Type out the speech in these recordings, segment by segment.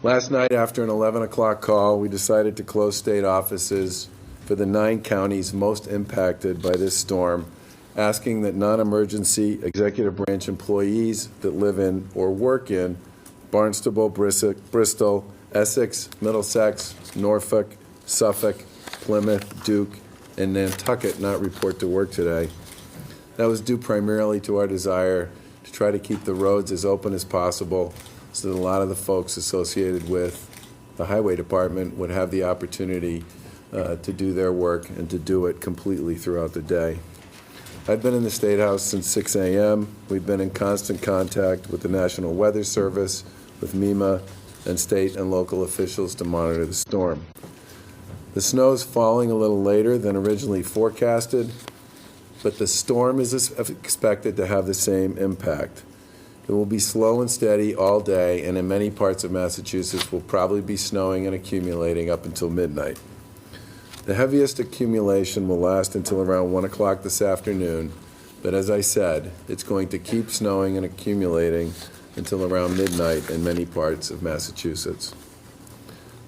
Last night, after an 11 o'clock call, we decided to close state offices for the 9 counties most impacted by this storm, asking that non-emergency executive branch employees that live in or work in Barnstable, Bristol, Essex, Middlesex, Norfolk, Suffolk, Plymouth, Duke, and Nantucket not report to work today. That was due primarily to our desire to try to keep the roads as open as possible so that a lot of the folks associated with the highway department would have the opportunity to do their work and to do it completely throughout the day. I've been in the State House since 6 a.m. We've been in constant contact with the National Weather Service, with MEMA, and state and local officials to monitor the storm. The snow is falling a little later than originally forecasted, but the storm is expected to have the same impact. It will be slow and steady all day, and in many parts of Massachusetts will probably be snowing and accumulating up until midnight. The heaviest accumulation will last until around 1 o'clock this afternoon, but as I said, it's going to keep snowing and accumulating until around midnight in many parts of Massachusetts.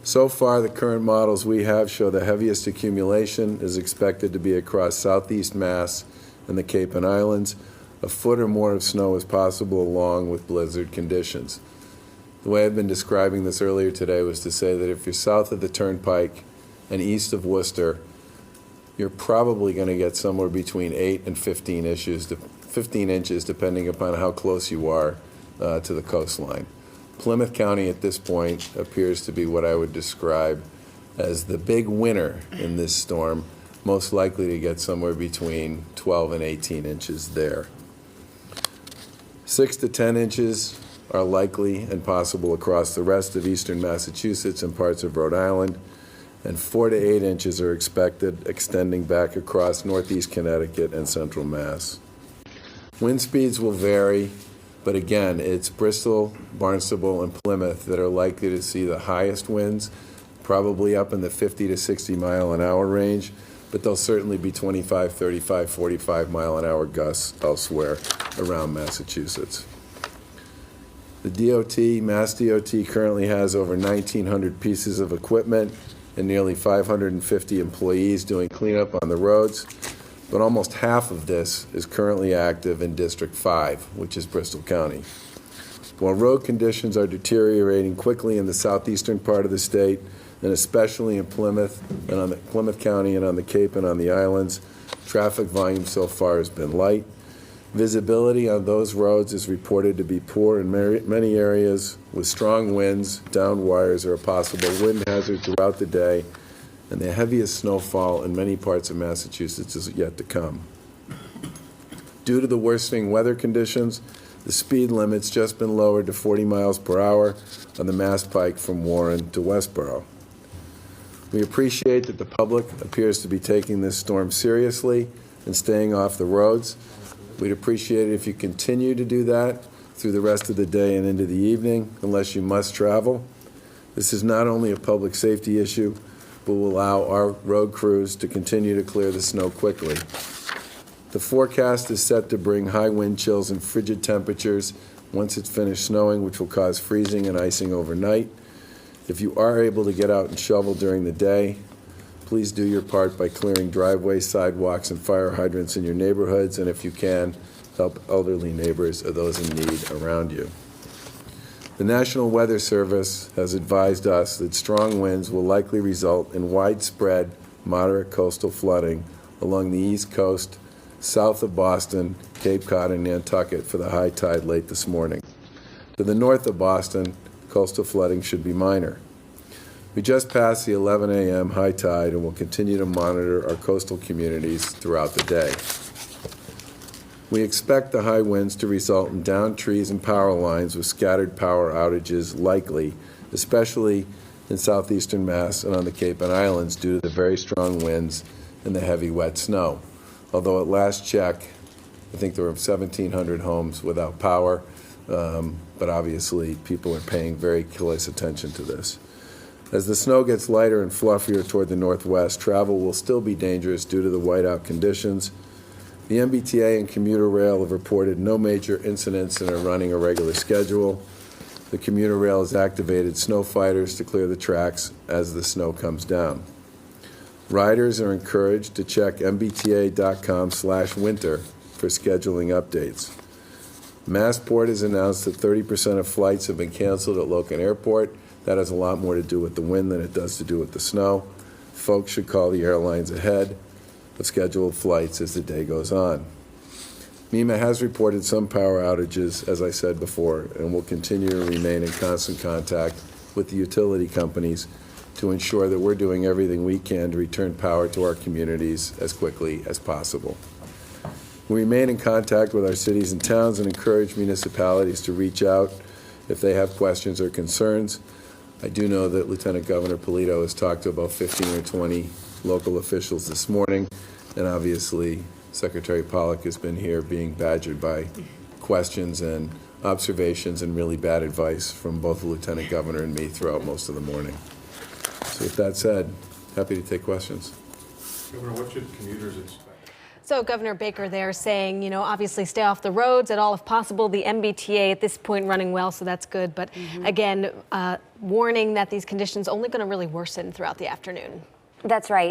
So far, the current models we have show the heaviest accumulation is expected to be across southeast Mass and the Cape and Islands. A foot or more of snow is possible along with blizzard conditions. The way I've been describing this earlier today was to say that if you're south of the Turnpike and east of Worcester, you're probably going to get somewhere between 8 and 15 inches, depending upon how close you are to the coastline. Plymouth County at this point appears to be what I would describe as the big winner in this storm, most likely to get somewhere between 12 and 18 inches there. 6 to 10 inches are likely and possible across the rest of eastern Massachusetts and parts of Rhode Island, and 4 to 8 inches are expected extending back across northeast Connecticut and central Mass. Wind speeds will vary, but again, it's Bristol, Barnstable, and Plymouth that are likely to see the highest winds, probably up in the 50 to 60 mile an hour range, but there'll certainly be 25, 35, 45 mile an hour gusts elsewhere around Massachusetts. The DOT, Mass DOT, currently has over 1,900 pieces of equipment and nearly 550 employees doing cleanup on the roads, but almost half of this is currently active in District 5, which is Bristol County. While road conditions are deteriorating quickly in the southeastern part of the state, and especially in Plymouth and on the Plymouth County and on the Cape and on the islands, traffic volume so far has been light. Visibility on those roads is reported to be poor in many areas, with strong winds, downed wires are a possible wind hazard throughout the day, and the heaviest snowfall in many parts of Massachusetts is yet to come. Due to the worsening weather conditions, the speed limit's just been lowered to 40 miles per hour on the Mass Pike from Warren to Westboro. We appreciate that the public appears to be taking this storm seriously and staying off the roads. We'd appreciate it if you continue to do that through the rest of the day and into the evening, unless you must travel. This is not only a public safety issue, but will allow our road crews to continue to clear the snow quickly. The forecast is set to bring high wind chills and frigid temperatures once it's finished snowing, which will cause freezing and icing overnight. If you are able to get out and shovel during the day, please do your part by clearing driveways, sidewalks, and fire hydrants in your neighborhoods, and if you can, help elderly neighbors or those in need around you. The National Weather Service has advised us that strong winds will likely result in widespread, moderate coastal flooding along the East Coast, south of Boston, Cape Cod, and Nantucket for the high tide late this morning. To the north of Boston, coastal flooding should be minor. We just passed the 11 a.m. high tide and will continue to monitor our coastal communities throughout the day. We expect the high winds to result in downed trees and power lines with scattered power outages likely, especially in southeastern Mass and on the Cape and Islands due to the very strong winds and the heavy wet snow. Although at last check, I think there were 1,700 homes without power, but obviously people are paying very close attention to this. As the snow gets lighter and fluffier toward the northwest, travel will still be dangerous due to the whiteout conditions. The MBTA and commuter rail have reported no major incidents and are running a regular schedule. The commuter rail has activated snow fighters to clear the tracks as the snow comes down. Riders are encouraged to check mbta.com/winter for scheduling updates. Massport has announced that 30% of flights have been canceled at Logan Airport. That has a lot more to do with the wind than it does to do with the snow. Folks should call the airlines ahead of scheduled flights as the day goes on. MEMA has reported some power outages, as I said before, and will continue to remain in constant contact with the utility companies to ensure that we're doing everything we can to return power to our communities as quickly as possible. We remain in contact with our cities and towns and encourage municipalities to reach out if they have questions or concerns. I do know that Lieutenant Governor Polito has talked to about 15 or 20 local officials this morning, and obviously Secretary Pollack has been here being badgered by questions and observations and really bad advice from both the Lieutenant Governor and me throughout most of the morning. So with that said, happy to take questions. Governor, what should commuters expect? So Governor Baker there saying, obviously stay off the roads at all if possible. The MBTA at this point running well, so that's good. But again, warning that these conditions only going to really worsen throughout the afternoon. That's right.